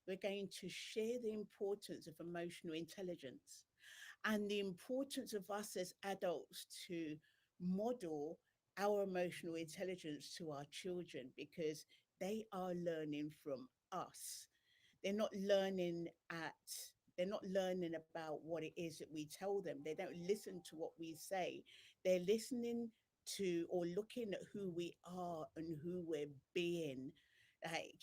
we're going to share the importance of emotional intelligence and the importance of us as adults to model our emotional intelligence to our children because they are learning from us. They're not learning at they're not learning about what it is that we tell them. They don't listen to what we say. They're listening to or looking at who we are and who we're being. Like,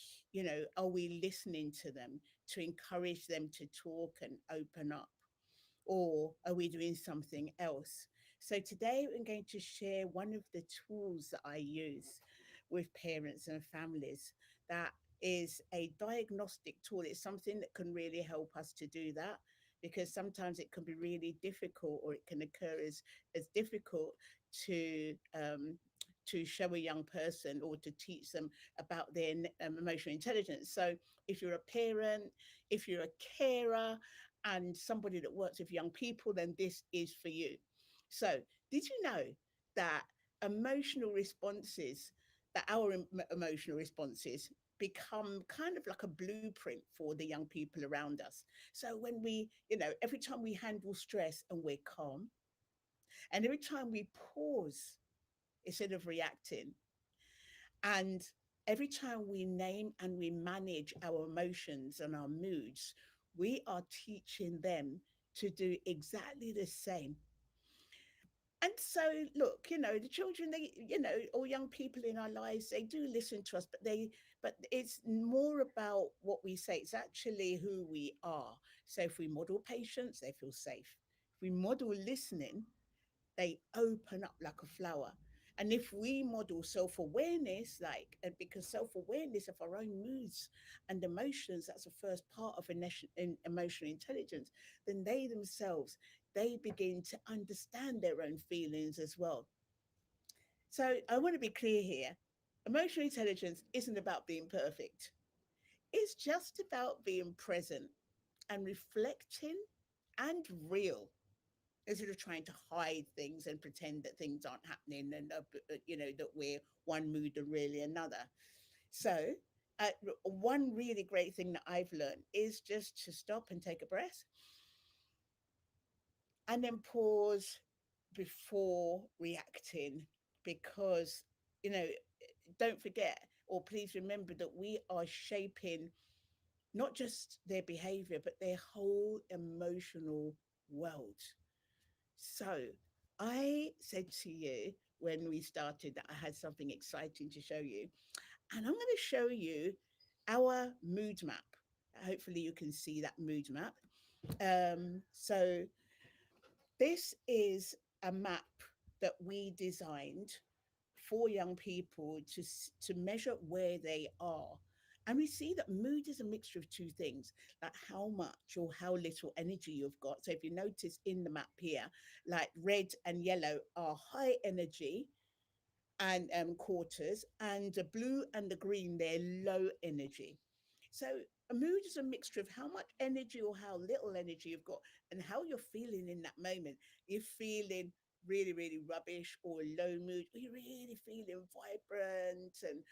are we listening to them to encourage them to talk and open up? Or are we doing something else? So today I'm going to share one of the tools that I use with parents and families that is a diagnostic tool. It's something that can really help us to do that because sometimes it can be really difficult or it can occur as difficult to to show a young person or to teach them about their emotional intelligence. So if you're a parent, if you're a carer, and somebody that works with young people, then this is for you. So, did you know that emotional responses, that our emotional responses become kind of like a blueprint for the young people around us? So, when every time we handle stress and we're calm, and every time we pause instead of reacting, and every time we name and we manage our emotions and our moods, we are teaching them to do exactly the same. And so, look, the children, all young people in our lives, they do listen to us, but it's more about what we say. It's actually who we are. So if we model patience, they feel safe. If we model listening, they open up like a flower. And if we model self awareness, because self awareness of our own moods and emotions, that's the first part of emotional intelligence, then they themselves, they begin to understand their own feelings as well. So I want to be clear here. Emotional intelligence isn't about being perfect. It's just about being present and reflecting and real instead of trying to hide things and pretend that things aren't happening and that we're one mood and really another. So uh, one really great thing that I've learned is just to stop and take a breath and then pause before reacting because you know don't forget or please remember that we are shaping not just their behavior but their whole emotional world. So I said to you when we started that I had something exciting to show you, and I'm going to show you our mood map. Hopefully, you can see that mood map. So, this is a map that we designed for young people to measure where they are. And we see that mood is a mixture of two things, like how much or how little energy you've got. So if you notice in the map here, like red and yellow are high energy and quarters, and the blue and the green, they're low energy. So a mood is a mixture of how much energy or how little energy you've got and how you're feeling in that moment. You're feeling really, really rubbish or low mood, or you're really feeling vibrant and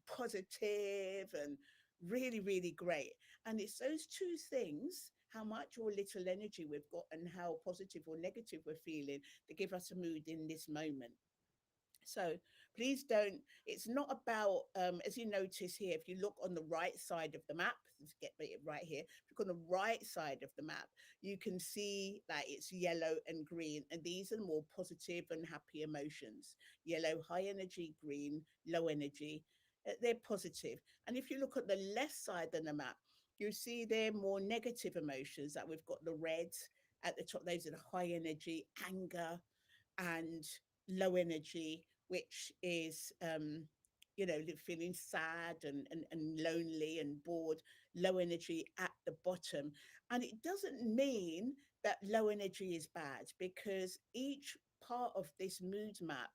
positive and really, really great. And it's those two things, how much or little energy we've got and how positive or negative we're feeling, that give us a mood in this moment. So please don't, it's not about, as you notice here, if you look on the right side of the map, let's get it right here. If you look on the right side of the map, you can see that it's yellow and green, and these are more positive and happy emotions. Yellow, high energy, green, low energy. They're positive. And if you look at the left side of the map, you see they're more negative emotions, that we've got the red at the top, those are the high energy, anger, and low energy, which is feeling sad and lonely and bored, low energy at the bottom. And it doesn't mean that low energy is bad, because each part of this mood map,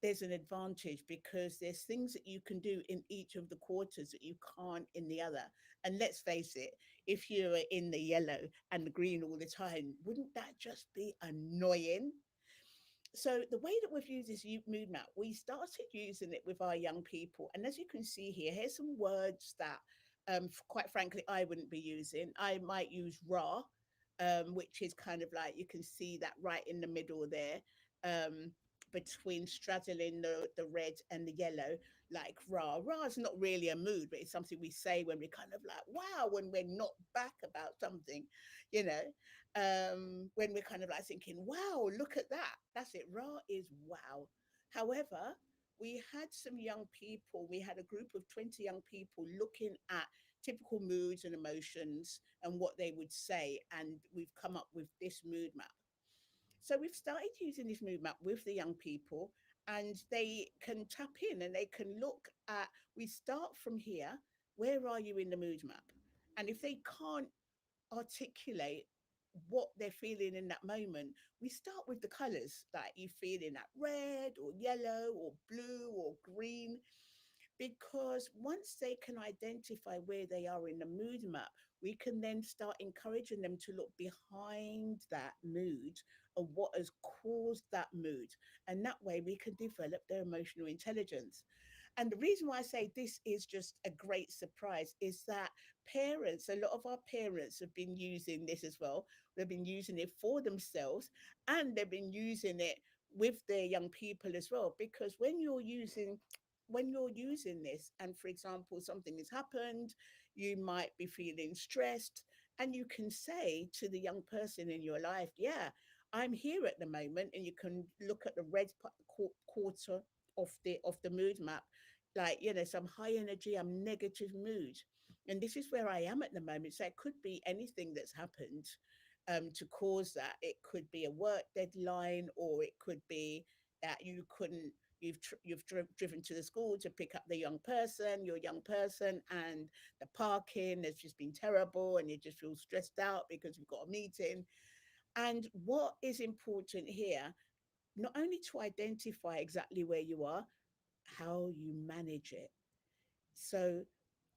there's an advantage because there's things that you can do in each of the quarters that you can't in the other. And let's face it, if you're in the yellow and the green all the time, wouldn't that just be annoying? So the way that we've used this mood map, we started using it with our young people. And as you can see here, here's some words that quite frankly, I wouldn't be using. I might use raw, which is kind of like you can see that right in the middle there, um, between straddling the red and the yellow, like raw. Raw is not really a mood, but it's something we say when we're kind of like, wow, when we're not back about something, you know, when we're kind of like thinking, wow, look at that. That's it. Raw is wow. However, we had some young people, we had a group of 20 young people looking at typical moods and emotions and what they would say. And we've come up with this mood map. So we've started using this mood map with the young people, and they can tap in and they can look at, we start from here, where are you in the mood map? And if they can't articulate what they're feeling in that moment, we start with the colors, like you feeling that red or yellow or blue or green, because once they can identify where they are in the mood map, we can then start encouraging them to look behind that mood of what has caused that mood. And that way we can develop their emotional intelligence. And the reason why I say this is just a great surprise is that parents, a lot of our parents have been using this as well. They've been using it for themselves, and they've been using it with their young people as well. Because when you're using this, and for example something has happened, you might be feeling stressed, and you can say to the young person in your life, yeah, I'm here at the moment, and you can look at the red quarter of the mood map, like, some high energy, I'm negative mood, and this is where I am at the moment. So it could be anything that's happened, to cause that. It could be a work deadline, or it could be that you've driven to the school to pick up the young person, your young person, and the parking has just been terrible, and you just feel stressed out because you've got a meeting. And what is important here, not only to identify exactly where you are, how you manage it. So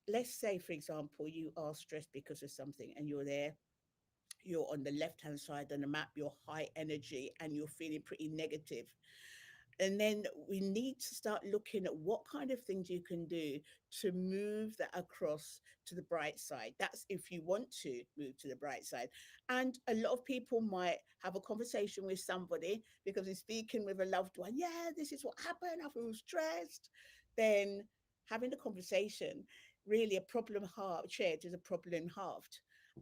let's say, for example, you are stressed because of something, and you're on the left hand side on the map, you're high energy and you're feeling pretty negative. And then we need to start looking at what kind of things you can do to move that across to the bright side. That's if you want to move to the bright side. And a lot of people might have a conversation with somebody because they're speaking with a loved one. Yeah, this is what happened. I feel stressed. Then having the conversation, really a problem halved shared is a problem halved.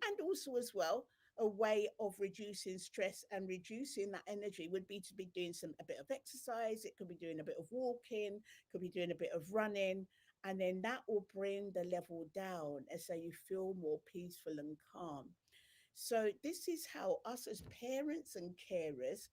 And also as well, a way of reducing stress and reducing that energy would be to be doing a bit of exercise. It could be doing a bit of walking, could be doing a bit of running, and then that will bring the level down, and so you feel more peaceful and calm. So this is how us as parents and carers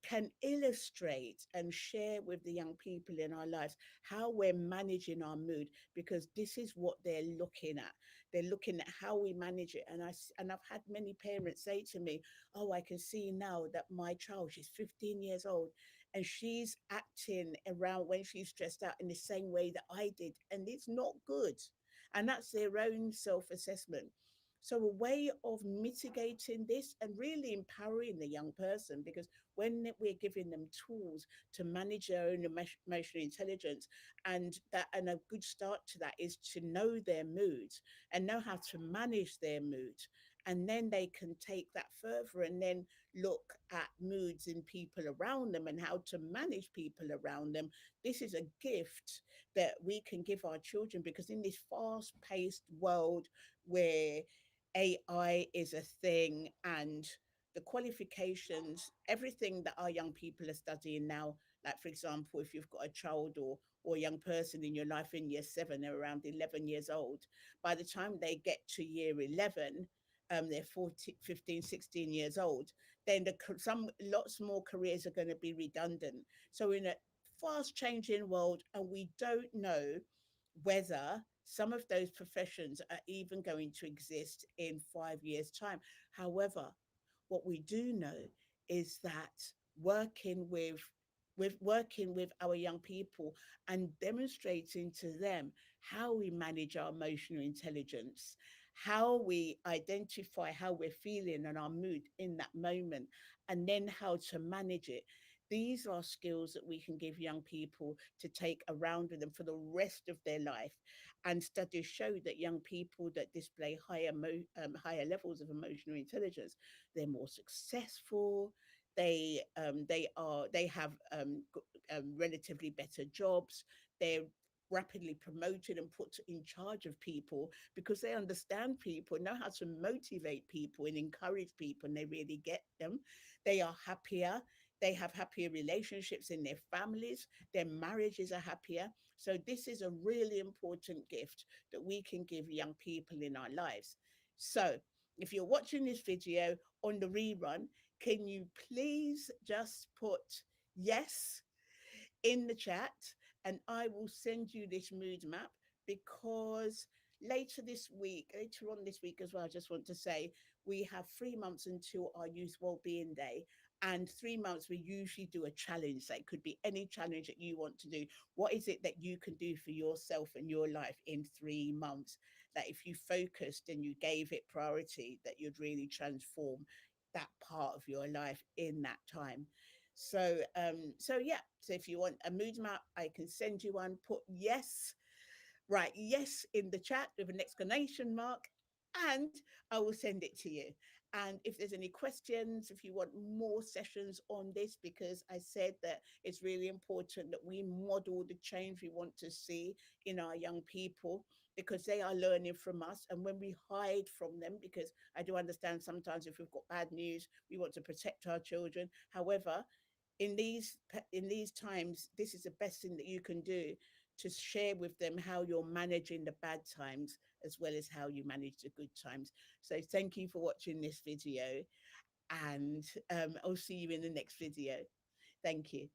can illustrate and share with the young people in our lives how we're managing our mood, because this is what they're looking at. They're looking at how we manage it. And I've had many parents say to me, oh, I can see now that my child, she's 15 years old, and she's acting around when she's stressed out in the same way that I did, and it's not good. And that's their own self-assessment. So, a way of mitigating this and really empowering the young person, because when we're giving them tools to manage their own emotional intelligence, and a good start to that is to know their moods and know how to manage their moods. And then they can take that further and then look at moods in people around them and how to manage people around them. This is a gift that we can give our children, because in this fast paced world where AI is a thing, and the qualifications, everything that our young people are studying now, like for example, if you've got a child or a young person in your life in year seven, they're around 11 years old. By the time they get to year 11, they're 14, 15, 16 years old. Then some lots more careers are going to be redundant. So in a fast changing world, and we don't know whether some of those professions are even going to exist in 5 years' time. However, what we do know is that working with our young people and demonstrating to them how we manage our emotional intelligence, how we identify how we're feeling and our mood in that moment, and then how to manage it. These are skills that we can give young people to take around with them for the rest of their life. And studies show that young people that display higher levels of emotional intelligence, they're more successful. They have relatively better jobs. They're rapidly promoted and put in charge of people because they understand people, know how to motivate people and encourage people, and they really get them. They are happier. They have happier relationships in their families. Their marriages are happier. So, this is a really important gift that we can give young people in our lives. So, if you're watching this video on the rerun, can you please just put yes in the chat, and I will send you this mood map because later on this week as well, I just want to say we have 3 months until our Youth Wellbeing Day. And 3 months, we usually do a challenge. That could be any challenge that you want to do. What is it that you can do for yourself and your life in 3 months? That if you focused and you gave it priority, that you'd really transform that part of your life in that time. So yeah. So if you want a mood map, I can send you one. Put yes, right, yes in the chat with an exclamation mark, and I will send it to you. And if there's any questions, if you want more sessions on this, because I said that it's really important that we model the change we want to see in our young people because they are learning from us. And when we hide from them, because I do understand sometimes if we've got bad news, we want to protect our children. However, in these times, this is the best thing that you can do to share with them how you're managing the bad times as well as how you manage the good times. So thank you for watching this video, and I'll see you in the next video. Thank you.